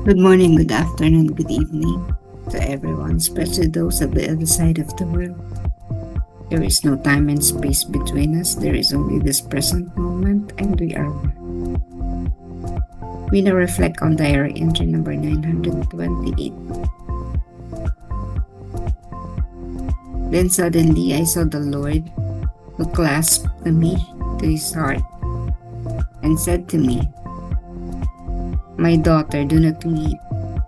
Good morning, good afternoon, good evening to everyone, especially those at the other side of the world. There is no time and space between us, there is only this present moment, and we are one. We now reflect on diary entry number 928. Then suddenly I saw the Lord who clasped me to his heart and said to me, "My daughter, do not weep,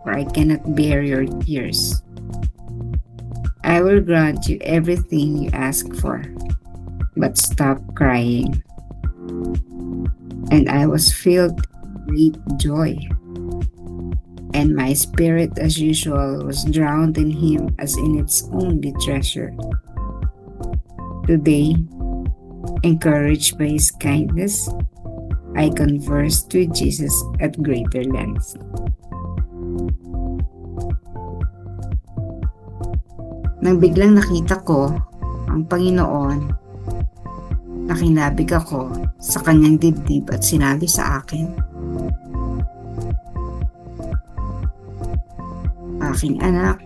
for I cannot bear your tears. I will grant you everything you ask for, but stop crying." And I was filled with great joy, and my spirit, as usual, was drowned in him as in its only treasure. Today, encouraged by his kindness, I conversed with Jesus at greater length. Nang biglang nakita ko ang Panginoon, nakinabig ako sa kanyang dibdib at sinabi sa akin, "Aking anak,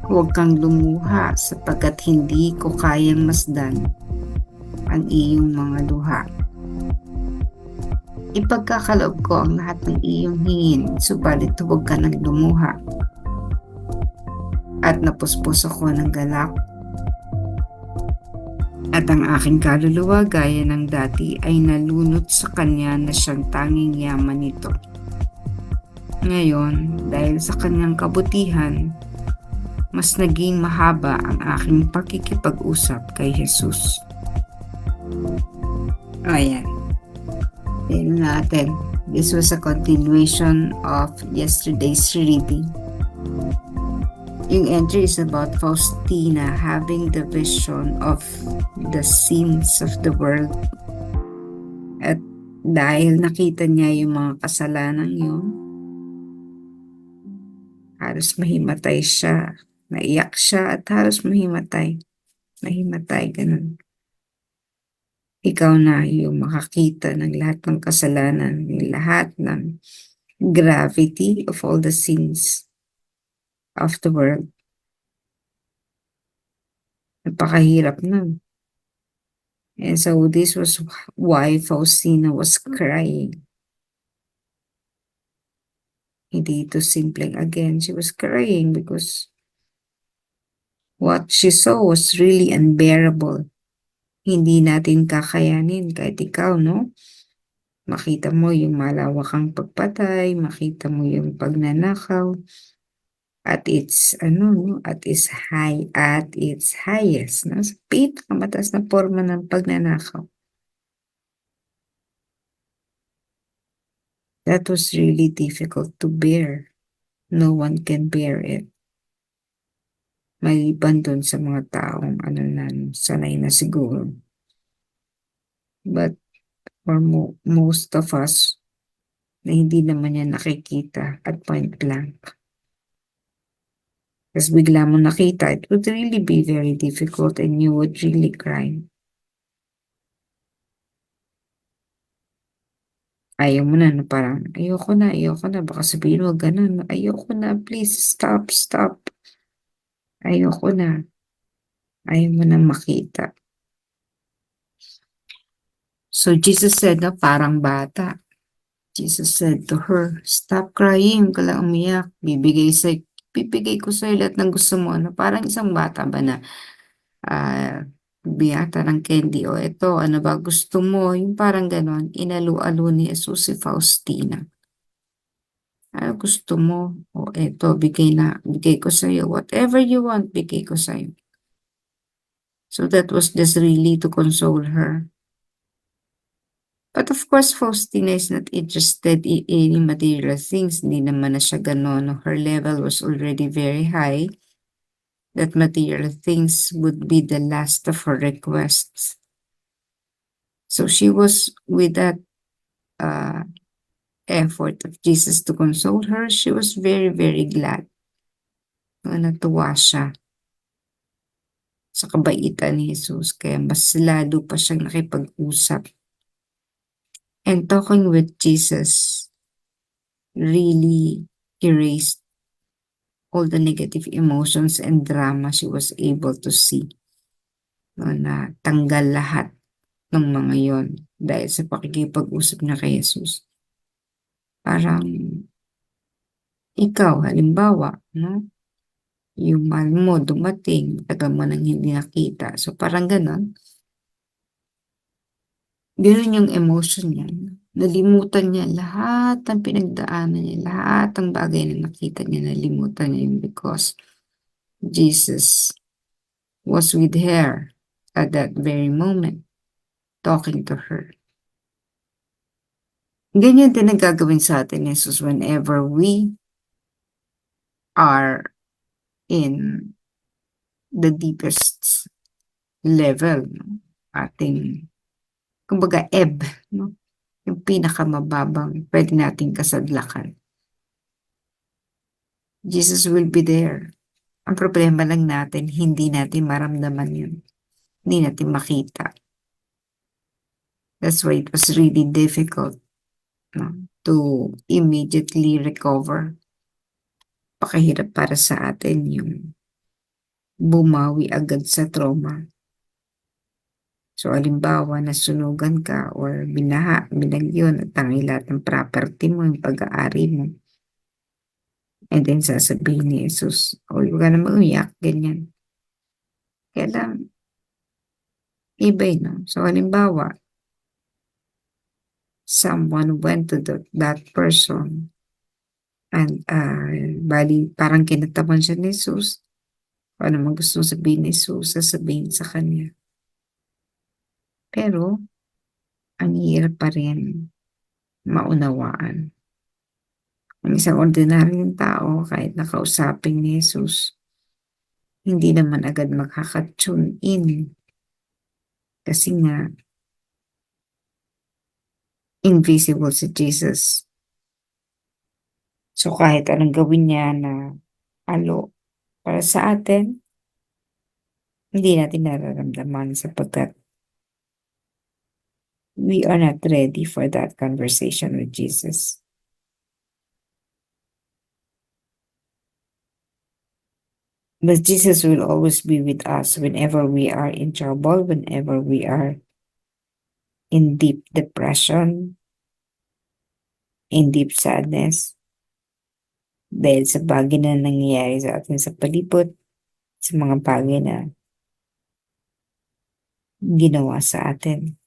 huwag kang lumuha sapagkat hindi ko kayang masdan ang iyong mga luha. Ipagkakaloob ko ang lahat ng iyong hingin, subalit huwag ka nang lumuha." At napuspos ako ng galak, at ang aking kaluluwa gaya ng dati ay nalunod sa kanya na siyang tanging yaman nito. Ngayon, dahil sa kanyang kabutihan, mas naging mahaba ang aking pakikipag-usap kay Jesus. Ayan. Tignan natin. This was a continuation of yesterday's reading. Yung entry is about Faustina having the vision of the sins of the world. At dahil nakita niya yung mga kasalanan yun, halos mahimatay siya. Naiyak siya at halos mahimatay. Mahimatay, ganun. Ikaw na yung makakita ng lahat ng kasalanan, ng lahat ng gravity of all the sins of the world. Napakahirap nun. And so this was why Faustina was crying. Hindi ito simpleng again. She was crying because what she saw was really unbearable. Hindi natin kakayanin kahit ikaw, no? Makita mo yung malawakang pagpatay, makita mo yung pagnanakaw, at its highest, no? Sa pinakamataas na forma ng pagnanakaw. That was really difficult to bear. No one can bear it. Maliban dun sa mga taong sanay na siguro. But for most of us, na hindi naman yan nakikita at point blank. Kasi bigla mo nakita, it would really be very difficult and you would really cry. Ayaw mo na parang, ayoko na, baka sabihin mo ganun, ayoko na, please, stop. Ayoko na. Ayaw mo na makita. So Jesus said na parang bata. Jesus said to her, "Stop crying, huwag ka lang umiyak. Bibigay ko sa'yo lahat ng gusto mo." Na parang isang bata ba na biyata ng candy, o eto, ano ba gusto mo? Yung parang ganon, inalu-alo ni Jesus si Faustina. Ano gusto mo? O eto, bigay ko sa'yo. Whatever you want, bigay ko sa'yo. So that was just really to console her. But of course, Faustina is not interested in any material things. Hindi naman na siya ganon. Her level was already very high. That material things would be the last of her requests. So she was with that effort of Jesus to console her. She was very, very glad. Natuwa siya sa kabaitan ni Jesus. Kaya mas lalo pa siyang nakipag-usap. And talking with Jesus really erased all the negative emotions and drama she was able to see. No, na tanggal lahat ng mga yon dahil sa pakikipag-usap na kay Jesus. Parang ikaw, halimbawa, no? Yung mahal mo dumating, tagal mo nang hindi nakita. So parang ganon. Ganon yung emotion niya. Nalimutan niya lahat ng pinagdaanan niya, lahat ng bagay na nakita niya, nalimutan niya yun because Jesus was with her at that very moment, talking to her. Ganyan din ang gagawin sa atin, Jesus, whenever we are in the deepest level, no? Ating, kumbaga, ebb, no? Yung pinakamababang pwede nating kasadlakan. Jesus will be there. Ang problema lang natin, hindi natin maramdaman yun. Hindi natin makita. That's why it was really difficult, no, to immediately recover. Pakahirap para sa atin yung bumawi agad sa trauma. So, alimbawa, nasunugan ka or binaha, binagyon at tangay lahat ng property mo, yung pag-aari mo. And then sasabihin ni Jesus, huwag ka na mauyak, ganyan. Kaya lang, iba no? So, halimbawa, someone went to that person and bali, parang kinataman siya ni Jesus. Kung ano man gusto sabihin ni Jesus, sasabihin sa kanya. Pero, ang hirap pa rin maunawaan. Ang isang ordinaryong tao, kahit nakausapin ni Jesus, hindi naman agad makaka-tune in. Kasi nga, invisible si Jesus. So kahit anong gawin niya na para sa atin, hindi natin nararamdaman sapagkat we are not ready for that conversation with Jesus. But Jesus will always be with us whenever we are in trouble, whenever we are in deep depression, in deep sadness, dahil sa bagay na nangyayari sa atin sa palibot, sa mga bagay na ginawa sa atin.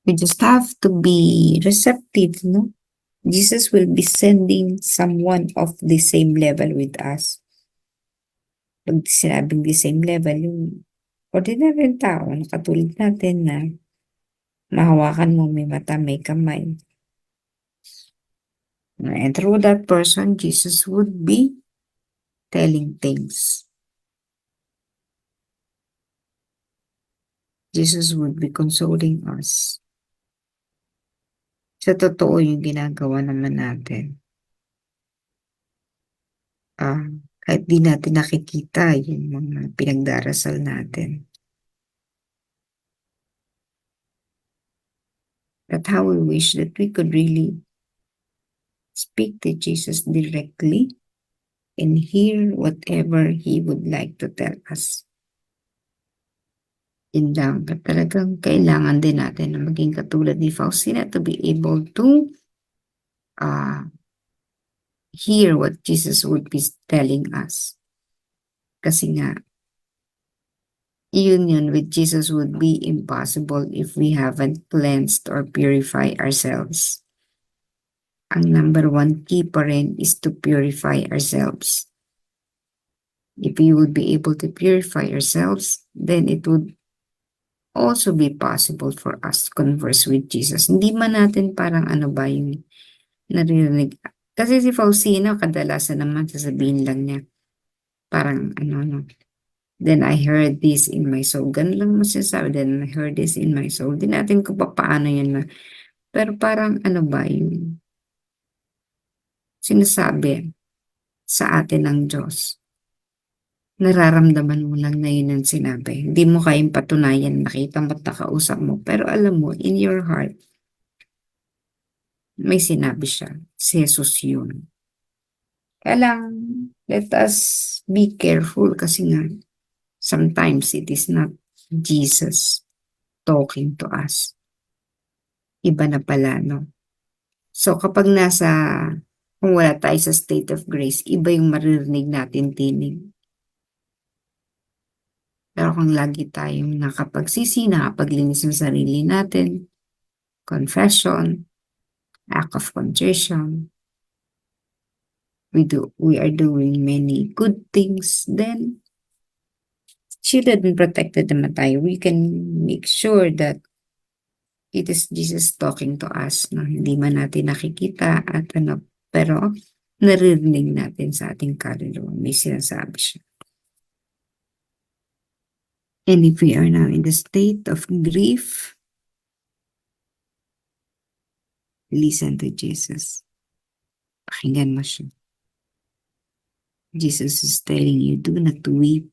We just have to be receptive, no? Jesus will be sending someone of the same level with us. Pag sinabing the same level, yung ordinary tao na katulad natin na mahawakan mo, may mata, may kamay. And through that person, Jesus would be telling things. Jesus would be consoling us. Sa totoo yung ginagawa naman natin. Kahit di natin nakikita yung mga pinagdarasal natin. But how we wish that we could really speak to Jesus directly and hear whatever He would like to tell us. Yun lang, talagang kailangan din natin na maging katulad ni Faustina to be able to hear what Jesus would be telling us. Kasi nga, union with Jesus would be impossible if we haven't cleansed or purified ourselves. Ang number one key pa rin is to purify ourselves. If we would be able to purify ourselves, then it would also be possible for us to converse with Jesus. Hindi man natin parang ano ba yung naririnig. Kasi si Faustina, kadalasan naman sasabihin lang niya, parang ano, then I heard this in my soul. Ganun lang mo sinasabi, then I heard this in my soul. Di natin kung paano yun na. Pero parang ano ba yung sinasabi sa atin ng Diyos. Nararamdaman mo lang na yun ang sinabi. Hindi mo kayang patunayan, nakita mo at nakausap mo. Pero alam mo, in your heart, may sinabi siya, si Jesus yun. Kaya lang, let us be careful kasi nga, sometimes it is not Jesus talking to us. Iba na pala, no? So kapag kung wala tayo sa state of grace, iba yung maririnig natin tinig. Pero kung lagi tayong nakapagsisi, nakapaglinis ng sarili natin, confession, act of contrition, we are doing many good things, then shielded and protected naman tayo. We can make sure that it is Jesus talking to us, no? Hindi man natin nakikita at pero naririnig natin sa ating kaluluwa. May sinasabi siya. And if we are now in the state of grief, listen to Jesus. Pakinggan mo siya. Jesus is telling you, do not weep.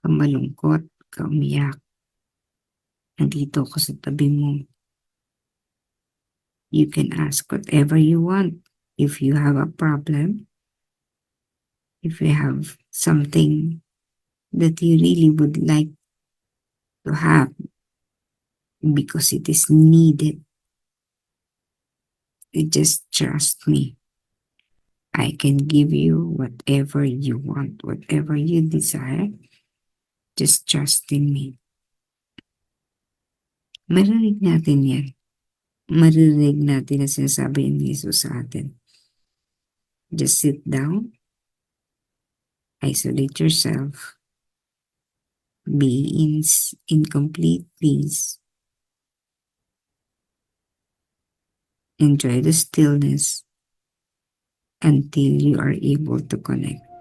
Ka malungkot, ka umiyak. Nandito ako sa tabi mo. You can ask whatever you want. If you have a problem, if you have something that you really would like to have because it is needed, you just trust me. I can give you whatever you want, whatever you desire. Just trust in me. Marinig natin yan. Marinig natin na sinasabi ni Jesus sa atin. Just sit down, isolate yourself, be in complete peace, enjoy the stillness until you are able to connect.